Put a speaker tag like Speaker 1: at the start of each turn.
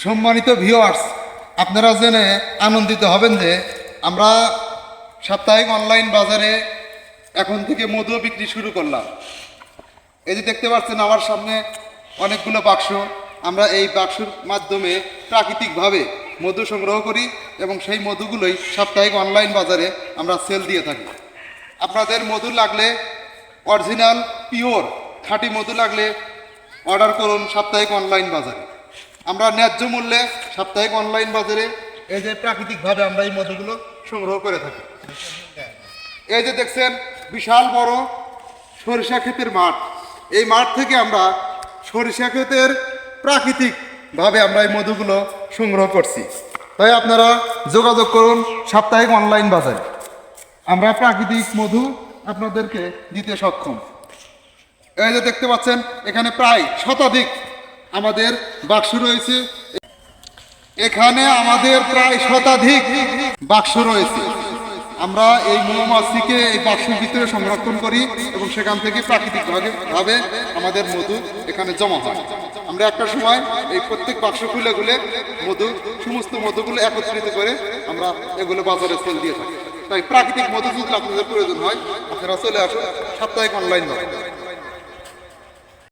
Speaker 1: সম্মানিত ভিউয়ার্স, আপনারা জেনে আনন্দিত হবেন যে আমরা সাপ্তাহিক অনলাইন বাজারে এখন থেকে মধু বিক্রি শুরু করলাম। এই যে দেখতে পাচ্ছেন আমার সামনে অনেকগুলো বাক্স। আমরা এই বাক্সের মাধ্যমে প্রাকৃতিকভাবে মধু সংগ্রহ করি এবং সেই মধুগুলোই সাপ্তাহিক অনলাইন বাজারে আমরা সেল দিয়ে থাকি। আপনাদের মধু লাগলে, অরিজিনাল পিওর খাঁটি মধু লাগলে অর্ডার করুন সাপ্তাহিক অনলাইন বাজারে। আমরা ন্যায্য মূল্যে সাপ্তাহিক অনলাইন বাজারে এই যে প্রাকৃতিকভাবে আমরা এই মধুগুলো সংগ্রহ করে থাকি। এই যে দেখছেন বিশাল বড় সরিষা ক্ষেতের মাঠ। এই মাঠ থেকে আমরা সরিষা ক্ষেতের প্রাকৃতিকভাবে আমরা এই মধুগুলো সংগ্রহ করছি। তাই আপনারা যোগাযোগ করুন সাপ্তাহিক অনলাইন বাজারে। আমরা প্রাকৃতিক মধু আপনাদেরকে দিতে সক্ষম। এই যে দেখতে পাচ্ছেন এখানে প্রায় শতাধিক আমাদের বাক্স রয়েছে। এখানে আমাদের প্রায় শতাধিক বাক্স রয়েছে। আমরা এই মৌমাছিকে এই বাক্সের ভিতরে সংরক্ষণ করি এবং সেখান থেকে প্রাকৃতিকভাবে আমাদের মধু এখানে জমা হয়। আমরা একটা সময় এই প্রত্যেক বাক্স খুলে খুলে সমস্ত মধুগুলো একত্রিত করে আমরা এগুলো বাজারে সেল দিয়ে থাকি। তাই প্রাকৃতিক মধু যদি আপনাদের প্রয়োজন হয়, আপনারা চলে আসুন সাপ্তাহিক অনলাইন বাজারে।